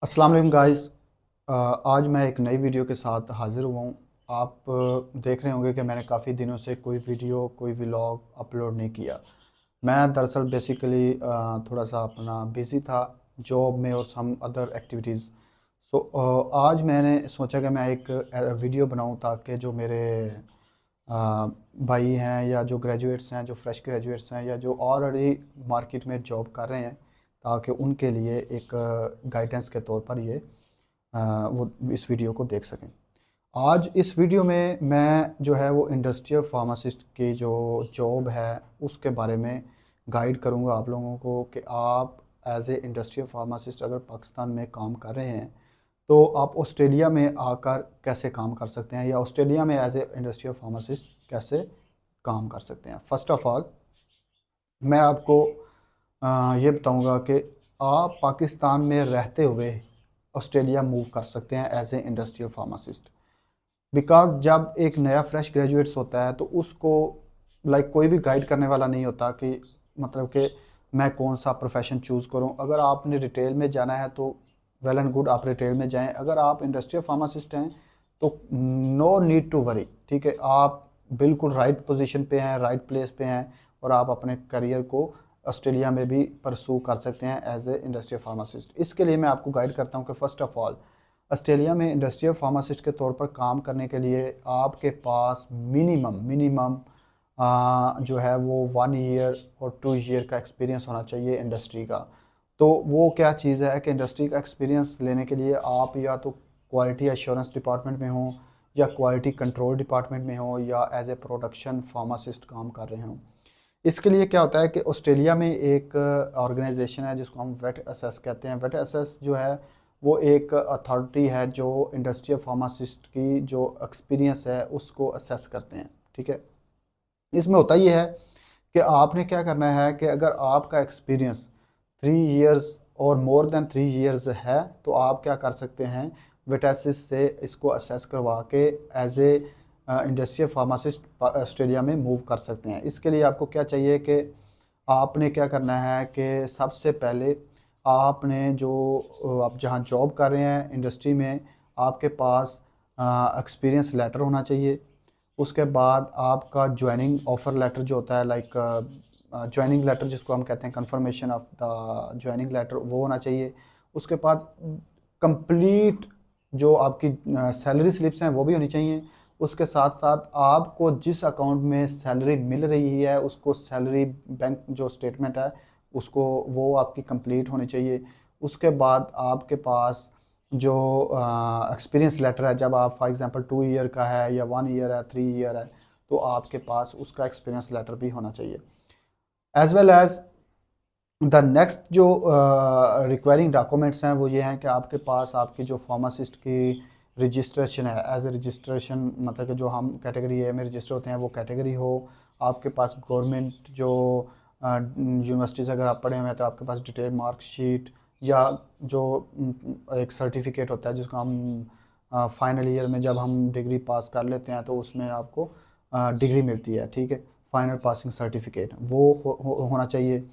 अस्सलाम वालेकुम गाइस। आज मैं एक नई वीडियो के साथ हाज़िर हुआ हूँ। आप देख रहे होंगे कि मैंने काफ़ी दिनों से कोई वीडियो कोई व्लॉग अपलोड नहीं किया। मैं दरअसल बेसिकली थोड़ा सा अपना बिज़ी था जॉब में और सम अदर एक्टिविटीज़। सो आज मैंने सोचा कि मैं एक वीडियो बनाऊँ ताकि जो मेरे भाई हैं या जो ग्रेजुएट्स हैं, जो फ्रेश ग्रेजुएट्स हैं या जो ऑलरेडी मार्केट में जॉब कर रहे हैं, ताकि उनके लिए एक गाइडेंस के तौर पर ये वो इस वीडियो को देख सकें। आज इस वीडियो में मैं जो है वो इंडस्ट्रियल फार्मासिस्ट की जो जॉब है उसके बारे में गाइड करूंगा आप लोगों को कि आप एज ए इंडस्ट्रियल फार्मासिस्ट अगर पाकिस्तान में काम कर रहे हैं तो आप ऑस्ट्रेलिया में आकर कैसे काम कर सकते हैं या ऑस्ट्रेलिया में एज ए इंडस्ट्रियल फार्मासिस्ट कैसे काम कर सकते हैं। फर्स्ट ऑफ ऑल मैं आपको ये बताऊंगा कि आप पाकिस्तान में रहते हुए ऑस्ट्रेलिया मूव कर सकते हैं as a industrial pharmacist. Because जब एक नया फ्रेश ग्रेजुएट्स होता है तो उसको कोई भी गाइड करने वाला नहीं होता कि मतलब कि मैं कौन सा प्रोफेशन चूज़ करूं। अगर आपने रिटेल में जाना है तो वेल एंड गुड, आप रिटेल में जाएं। अगर आप इंडस्ट्रियल फार्मासिस्ट हैं तो नो नीड टू वरी, ठीक है, आप बिल्कुल राइट पोजीशन पे हैं, राइट प्लेस पे हैं और आप अपने करियर को ऑस्ट्रेलिया में भी परसू कर सकते हैं एज ए इंडस्ट्रियल फार्मासिस्ट। इसके लिए मैं आपको गाइड करता हूं कि फ़र्स्ट ऑफ़ ऑल ऑस्ट्रेलिया में इंडस्ट्रियल फार्मासिस्ट के तौर पर काम करने के लिए आपके पास मिनिमम मिनिमम जो है वो 1 ईयर और 2 ईयर का एक्सपीरियंस होना चाहिए इंडस्ट्री का। तो वो क्या चीज़ है कि इंडस्ट्री का एक्सपीरियंस लेने के लिए आप या तो क्वालिटी एश्योरेंस डिपार्टमेंट में हो या क्वालिटी कंट्रोल डिपार्टमेंट में हो या एज ए प्रोडक्शन फार्मासिस्ट काम कर रहे हों। इसके लिए क्या होता है कि ऑस्ट्रेलिया में एक ऑर्गेनाइजेशन है जिसको हम वेट असेस कहते हैं। वेट असेस जो है वो एक अथॉरिटी है जो इंडस्ट्रियल फार्मासिस्ट की जो एक्सपीरियंस है उसको असेस करते हैं, ठीक है। इसमें होता ये है कि आपने क्या करना है कि अगर आपका एक्सपीरियंस 3 ईयर्स और मोर देन 3 ईयर्स है तो आप क्या कर सकते हैं, वेटेसिस से इसको असेस करवा के as a industrial pharmacist Australia में मूव कर सकते हैं। इसके लिए आपको क्या चाहिए कि आपने क्या करना है कि सबसे पहले आपने जो आप जहाँ जॉब कर रहे हैं इंडस्ट्री में आपके पास एक्सपीरियंस लेटर होना चाहिए। उसके बाद आपका ज्वाइनिंग ऑफर लेटर जो होता है ज्वाइनिंग लेटर जिसको हम कहते हैं confirmation of the joining letter, वो होना चाहिए। उसके बाद कंप्लीट जो आपकी सैलरी स्लिप्स हैं वो भी होनी चाहिए। उसके साथ साथ आपको जिस अकाउंट में सैलरी मिल रही है उसको सैलरी बैंक जो स्टेटमेंट है उसको वो आपकी कंप्लीट होनी चाहिए। उसके बाद आपके पास जो एक्सपीरियंस लेटर है, जब आप फॉर एग्जांपल 2 ईयर का है या 1 ईयर है, 3 ईयर है, तो आपके पास उसका एक्सपीरियंस लेटर भी होना चाहिए। As well as the next जो रिक्वायरिंग डॉक्यूमेंट्स हैं वो ये हैं कि आपके पास आपकी जो फार्मासिस्ट की रजिस्ट्रेशन है, एज ए रजिस्ट्रेशन मतलब कि जो हम कैटेगरी ए में रजिस्टर होते हैं वो कैटेगरी हो। आपके पास गवर्नमेंट जो यूनिवर्सिटी से अगर आप पढ़े हुए हैं तो आपके पास डिटेल मार्कशीट या जो एक सर्टिफिकेट होता है जिसको हम फाइनल ईयर में जब हम डिग्री पास कर लेते हैं तो उसमें आपको डिग्री मिलती है, ठीक है, फाइनल पासिंग सर्टिफिकेट वो होना चाहिए।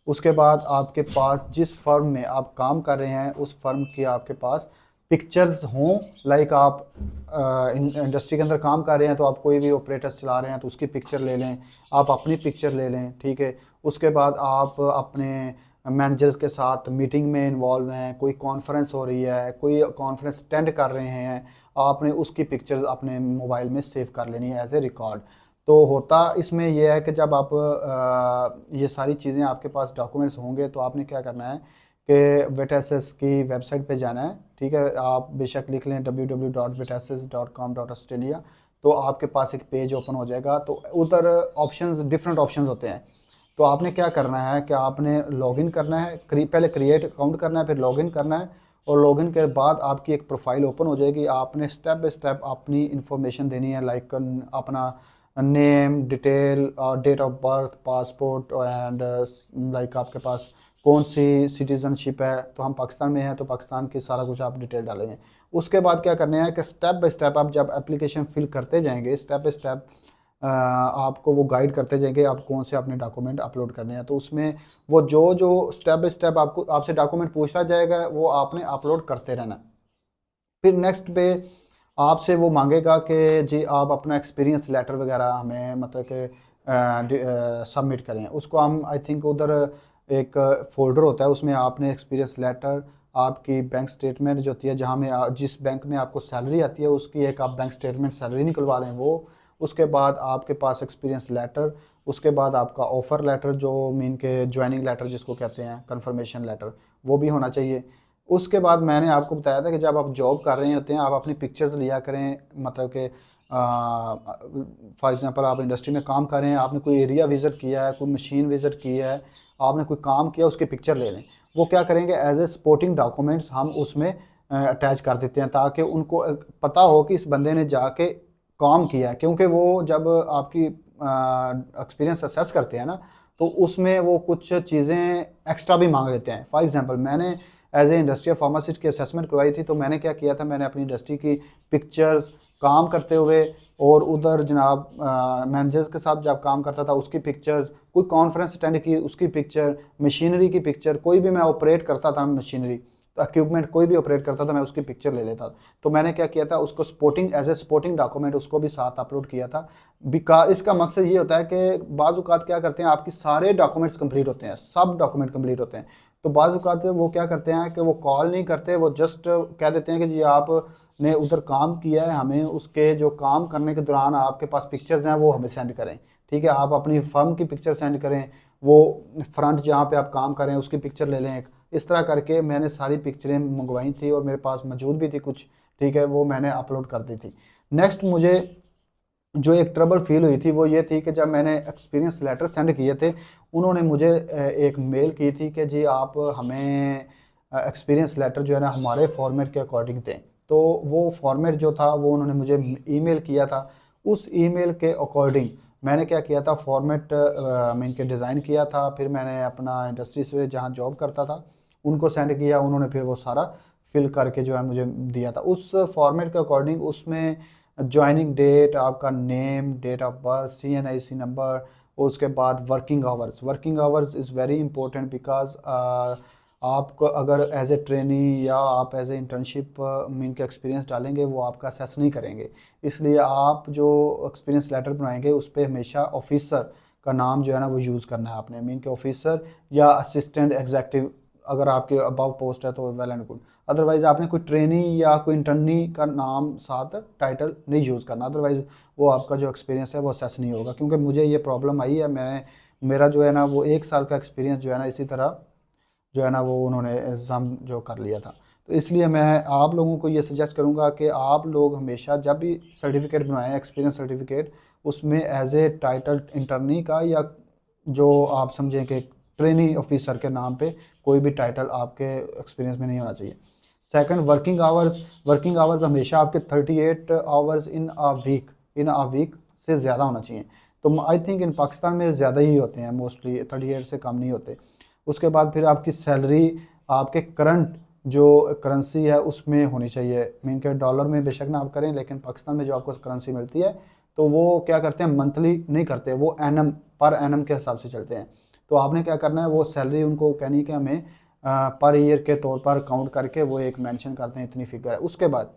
उसके बाद आपके पास जिस फर्म में आप काम कर रहे हैं उस फर्म की आपके पास पिक्चर्स हों। आप इंडस्ट्री के अंदर काम कर रहे हैं तो आप कोई भी ऑपरेटर्स चला रहे हैं तो उसकी पिक्चर ले लें, आप अपनी पिक्चर ले लें, ठीक है। उसके बाद आप अपने मैनेजर्स के साथ मीटिंग में इन्वॉल्व हैं, कोई कॉन्फ्रेंस हो रही है, कोई कॉन्फ्रेंस अटेंड कर रहे हैं, आपने उसकी पिक्चर्स अपने मोबाइल में सेव कर लेनी है एज ए रिकॉर्ड। तो होता इसमें यह है कि जब आप ये सारी चीज़ें आपके पास डॉक्यूमेंट्स होंगे तो आपने क्या करना है कि वेटेसेस की वेबसाइट पे जाना है, ठीक है। आप बेशक लिख लें www.vetesis.com.australia, तो आपके पास एक पेज ओपन हो जाएगा। तो उधर ऑप्शंस डिफरेंट ऑप्शंस होते हैं। तो आपने क्या करना है कि आपने लॉगिन करना है, पहले क्रिएट अकाउंट करना है, फिर लॉगिन करना है और लॉगिन के बाद आपकी एक प्रोफाइल ओपन हो जाएगी। आपने स्टेप बाय स्टेप अपनी इंफॉर्मेशन देनी है, अपना नेम डिटेल और date of birth, passport and आपके पास कौन सी सिटीजनशिप है, तो हम पाकिस्तान में हैं तो पाकिस्तान की सारा कुछ आप डिटेल डालेंगे। उसके बाद क्या करना है कि स्टेप बाय स्टेप आप जब एप्लीकेशन फिल करते जाएंगे स्टेप बाय स्टेप आपको वो गाइड करते जाएंगे आप कौन से अपने डॉक्यूमेंट अपलोड करने हैं। तो उसमें वो जो जो स्टेप बाय स्टेप आपको आपसे डॉक्यूमेंट पूछता जाएगा वो आपने अपलोड करते रहना। फिर नेक्स्ट पे आपसे वो मांगेगा कि जी आप अपना एक्सपीरियंस लेटर वगैरह हमें मतलब कि सबमिट करें। उसको हम आई थिंक उधर एक फोल्डर होता है, उसमें आपने एक्सपीरियंस लेटर, आपकी बैंक स्टेटमेंट जो होती है जहाँ में जिस बैंक में आपको सैलरी आती है उसकी एक आप बैंक स्टेटमेंट सैलरी निकलवा लें वो। उसके बाद आपके पास एक्सपीरियंस लेटर, उसके बाद आपका ऑफ़र लेटर जो मीन के ज्वाइनिंग लेटर जिसको कहते हैं, कंफर्मेशन लेटर, वो भी होना चाहिए। उसके बाद मैंने आपको बताया था कि जब आप जॉब कर रहे होते हैं आप अपनी पिक्चर्स लिया करें, मतलब कि फॉर एग्जांपल आप इंडस्ट्री में काम कर रहे हैं, आपने कोई एरिया विज़िट किया है, कोई मशीन विज़िट की है, आपने कोई काम किया, उसकी पिक्चर ले लें। वो क्या करेंगे एज ए सपोर्टिंग डॉक्यूमेंट्स हम उसमें अटैच कर देते हैं ताकि उनको पता हो कि इस बंदे ने जाके काम किया है। क्योंकि वो जब आपकी एक्सपीरियंस असेस करते हैं ना तो उसमें वो कुछ चीज़ें एक्स्ट्रा भी मांग लेते हैं। फॉर एग्जांपल मैंने एज ए इंडस्ट्रियल फार्मासिस्ट की असेसमेंट करवाई थी, तो मैंने क्या किया था, मैंने अपनी इंडस्ट्री की पिक्चर्स काम करते हुए और उधर जनाब मैनेजर्स के साथ जब काम करता था उसकी पिक्चर्स, कोई कॉन्फ्रेंस अटेंड की उसकी पिक्चर, मशीनरी की पिक्चर, कोई भी मैं ऑपरेट करता था मशीनरी तो इक्विपमेंट कोई भी ऑपरेट करता था मैं उसकी पिक्चर ले लेता। तो मैंने क्या किया था उसको supporting as a supporting document उसको भी साथ अपलोड किया था। इसका मकसद ये होता है कि बाज़ औक़ात क्या करते हैं आपकी सारे डॉक्यूमेंट्स कंप्लीट होते हैं, सब डॉक्यूमेंट कंप्लीट होते हैं, तो बाज़ औक़ात वो क्या करते हैं कि वो कॉल नहीं करते, वो जस्ट कह देते हैं कि जी आपने उधर काम किया है, हमें उसके जो काम करने के दौरान आपके पास पिक्चर्स हैं वो हमें सेंड करें। ठीक है, आप अपनी फर्म की पिक्चर सेंड करें, वो फ्रंट जहाँ पे आप काम करें उसकी पिक्चर ले लें एक। इस तरह करके मैंने सारी पिक्चरें मंगवाई थी और मेरे पास मौजूद भी थी कुछ। ठीक है, वो मैंने अपलोड कर दी थी। नेक्स्ट मुझे जो एक ट्रबल फील हुई थी वो ये थी कि जब मैंने एक्सपीरियंस लेटर सेंड किए थे उन्होंने मुझे एक मेल की थी कि जी आप हमें एक्सपीरियंस लेटर जो है ना हमारे फॉर्मेट के अकॉर्डिंग दें। तो वो फॉर्मेट जो था वो उन्होंने मुझे ईमेल किया था। उस ईमेल के अकॉर्डिंग मैंने क्या किया था, फॉर्मेट मैं इनके डिज़ाइन किया था, फिर मैंने अपना इंडस्ट्री से जहाँ जॉब करता था उनको सेंड किया, उन्होंने फिर वो सारा फिल करके जो है मुझे दिया था उस फॉर्मेट के अकॉर्डिंग। उसमें ज्वाइनिंग डेट, आपका name, date of birth, CNIC number, उसके बाद working hours. Working hours is very important because आपको अगर एज ए ट्रेनी या आप एज ए इंटर्नशिप मीन के एक्सपीरियंस डालेंगे वो आपका असेस नहीं करेंगे। इसलिए आप जो एक्सपीरियंस लेटर बनाएंगे उस पर हमेशा ऑफिसर का नाम जो है ना वो यूज़ करना है आपने, मीन के ऑफिसर या असिस्टेंट एग्जेक्टिव अगर आपके अबव पोस्ट है तो वेल एंड गुड। अदरवाइज़ आपने कोई ट्रेनी या कोई इंटर्नी का नाम साथ टाइटल नहीं यूज़ करना, अदरवाइज़ वो आपका जो एक्सपीरियंस है वो असेस नहीं होगा। क्योंकि मुझे ये प्रॉब्लम आई है, मैंने मेरा जो है ना वो 1 साल का एक्सपीरियंस जो है ना इसी तरह जो है ना वो उन्होंने एग्ज़ाम जो कर लिया था। तो इसलिए मैं आप लोगों को ये सजेस्ट करूँगा कि आप लोग हमेशा जब भी सर्टिफिकेट बनवाएं एक्सपीरियंस सर्टिफिकेट, उसमें एज ए टाइटल इंटर्नी का या जो आप समझें कि ट्रेनिंग ऑफिसर के नाम पे कोई भी टाइटल आपके एक्सपीरियंस में नहीं होना चाहिए। Second, working hours. Working hours हमेशा आपके 38 आवर्स इन अ वीक से ज़्यादा होना चाहिए। तो आई थिंक इन पाकिस्तान में ज़्यादा ही होते हैं, मोस्टली 38 से कम नहीं होते। उसके बाद फिर आपकी सैलरी आपके करंट जो करेंसी है उसमें होनी चाहिए, मीन के डॉलर में बेशक ना आप करें, लेकिन पाकिस्तान में जो आपको करेंसी मिलती है तो वो क्या करते हैं मंथली नहीं करते, वो एनम पर एनम के हिसाब से चलते हैं। तो आपने क्या करना है वो सैलरी उनको कहनी कि हमें पर ईयर के तौर पर काउंट करके वो एक मेंशन करते हैं इतनी फिगर है। उसके बाद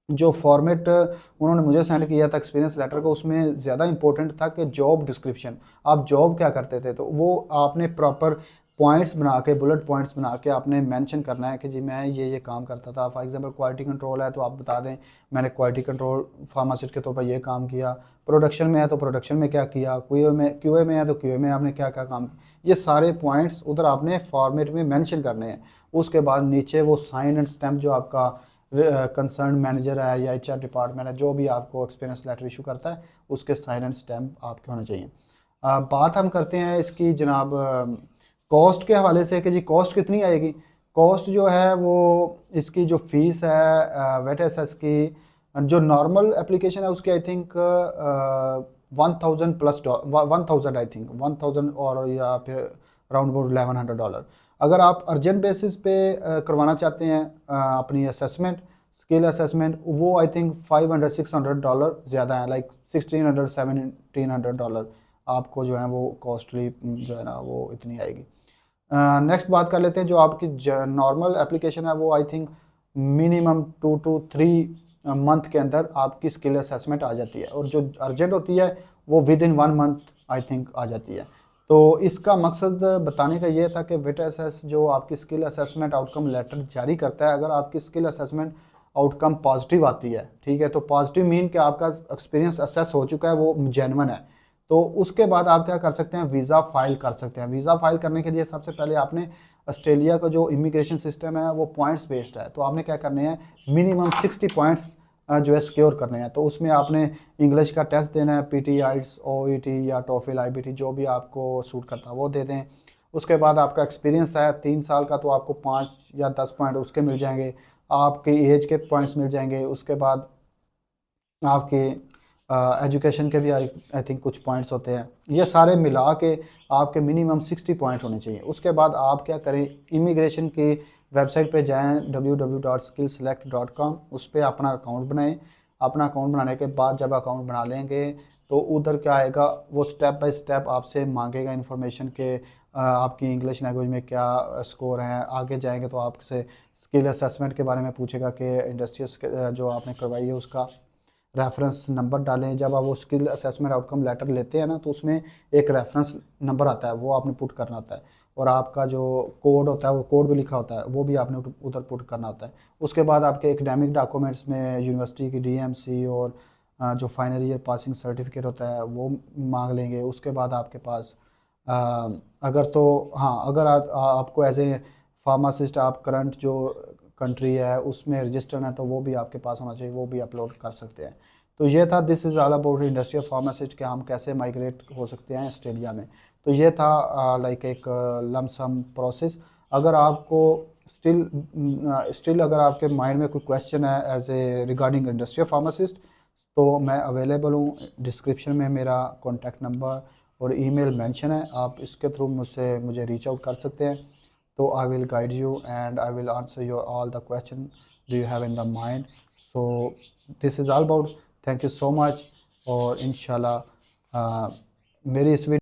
जो फॉर्मेट उन्होंने मुझे सेंड किया था एक्सपीरियंस लेटर को उसमें ज़्यादा इंपॉर्टेंट था कि जॉब डिस्क्रिप्शन, आप जॉब क्या करते थे तो वो आपने प्रॉपर पॉइंट्स बना के, बुलेट पॉइंट्स बना के आपने मेंशन करना है कि जी मैं ये काम करता था। फॉर एग्जांपल क्वालिटी कंट्रोल है तो आप बता दें मैंने क्वालिटी कंट्रोल फार्मासिस्ट के तौर पर ये काम किया। प्रोडक्शन में है तो प्रोडक्शन में क्या किया, क्यूए में है तो क्यूए में आपने क्या क्या काम किया। ये सारे पॉइंट्स उधर आपने फॉर्मेट में मैंशन करने हैं। उसके बाद नीचे वो साइन एंड स्टैम्प जो आपका कंसर्न मैनेजर है या HR डिपार्टमेंट है जो भी आपको एक्सपीरियंस लेटर इशू करता है उसके साइन एंड स्टैम्प आपके होने चाहिए। बात हम करते हैं इसकी जनाब कॉस्ट के हवाले से कि जी कॉस्ट कितनी आएगी। कॉस्ट जो है वो इसकी जो फीस है वेट एसेस की जो नॉर्मल एप्लीकेशन है उसकी I think 1000 plus 1000 I think 1000 और या फिर अराउंड अबाउट $1100। अगर आप अर्जेंट बेसिस पे करवाना चाहते हैं अपनी असेसमेंट स्किल असेसमेंट वो आई थिंक $500-600 ज़्यादा है, लाइक $1600-1700 आपको जो है वो कॉस्टली जो है ना वो इतनी आएगी। नेक्स्ट बात कर लेते हैं, जो आपकी नॉर्मल एप्लीकेशन है वो I think minimum 2 to 3 month के अंदर आपकी स्किल असेसमेंट आ जाती है, और जो अर्जेंट होती है वो within 1 month I think आ जाती है। तो इसका मकसद बताने का ये था कि VET जो आपकी स्किल असेसमेंट आउटकम लेटर जारी करता है, अगर आपकी स्किल असेसमेंट आउटकम पॉजिटिव आती है, ठीक है, तो पॉजिटिव मीन कि आपका एक्सपीरियंस असेस हो चुका है, वो जेन्युइन है, तो उसके बाद आप क्या कर सकते हैं, वीज़ा फाइल कर सकते हैं। वीज़ा फाइल करने के लिए सबसे पहले आपने ऑस्ट्रेलिया का जो इमिग्रेशन सिस्टम है वो पॉइंट्स बेस्ड है, तो आपने क्या करने हैं, मिनिमम 60 पॉइंट्स जो है सिक्योर करने हैं। तो उसमें आपने इंग्लिश का टेस्ट देना है, PT, IELTS, OET या TOEFL, IBT जो भी आपको सूट करता है वो दे दें। उसके बाद आपका एक्सपीरियंस है 3 साल का, तो आपको 5 या 10 पॉइंट उसके मिल जाएंगे, आपकी एज के पॉइंट्स मिल जाएंगे। उसके बाद आपके एजुकेशन के भी आई थिंक कुछ पॉइंट्स होते हैं, ये सारे मिला के आपके मिनिमम 60 पॉइंट होने चाहिए। उसके बाद आप क्या करें, इमिग्रेशन की वेबसाइट पे जाएं www.skillselect.com, उस पर अपना अकाउंट बनाएं। अपना अकाउंट बनाने के बाद जब अकाउंट बना लेंगे तो उधर क्या आएगा, वो स्टेप बाय स्टेप आपसे मांगेगा इन्फॉर्मेशन के आपकी इंग्लिश लैंग्वेज में क्या स्कोर है। आगे जाएंगे तो आपसे स्किल असेसमेंट के बारे में पूछेगा कि इंडस्ट्रियल जो आपने करवाई है उसका रेफरेंस नंबर डालें। जब आप वो स्किल असेसमेंट आउटकम लेटर लेते हैं ना, तो उसमें एक रेफरेंस नंबर आता है, वो आपने पुट करना होता है, और आपका जो कोड होता है वो कोड भी लिखा होता है, वो भी आपने उधर पुट करना होता है। उसके बाद आपके एकेडमिक डॉक्यूमेंट्स में यूनिवर्सिटी की DMC और जो फाइनल ईयर पासिंग सर्टिफिकेट होता है वो मांग लेंगे। उसके बाद आपके पास अगर तो हाँ, अगर आपको एज ए फार्मासिस्ट आप करंट जो कंट्री है उसमें रजिस्टर्ड है तो वो भी आपके पास होना चाहिए, वो भी अपलोड कर सकते हैं। तो ये था, this is all about industry of pharmacist, के हम कैसे माइग्रेट हो सकते हैं ऑस्ट्रेलिया में। तो ये था लाइक एक लमसम प्रोसेस। अगर आपको स्टिल अगर आपके माइंड में कोई क्वेश्चन है as a regarding industry of pharmacist, तो मैं अवेलेबल हूँ। डिस्क्रिप्शन में मेरा कॉन्टैक्ट नंबर और ईमेल मेंशन है, आप इसके थ्रू मुझे रीच आउट कर सकते हैं। तो I will guide you and I will answer your all the questions do you have in the mind. So this is all about, thank you so much, और इंशाल्लाह मेरी इस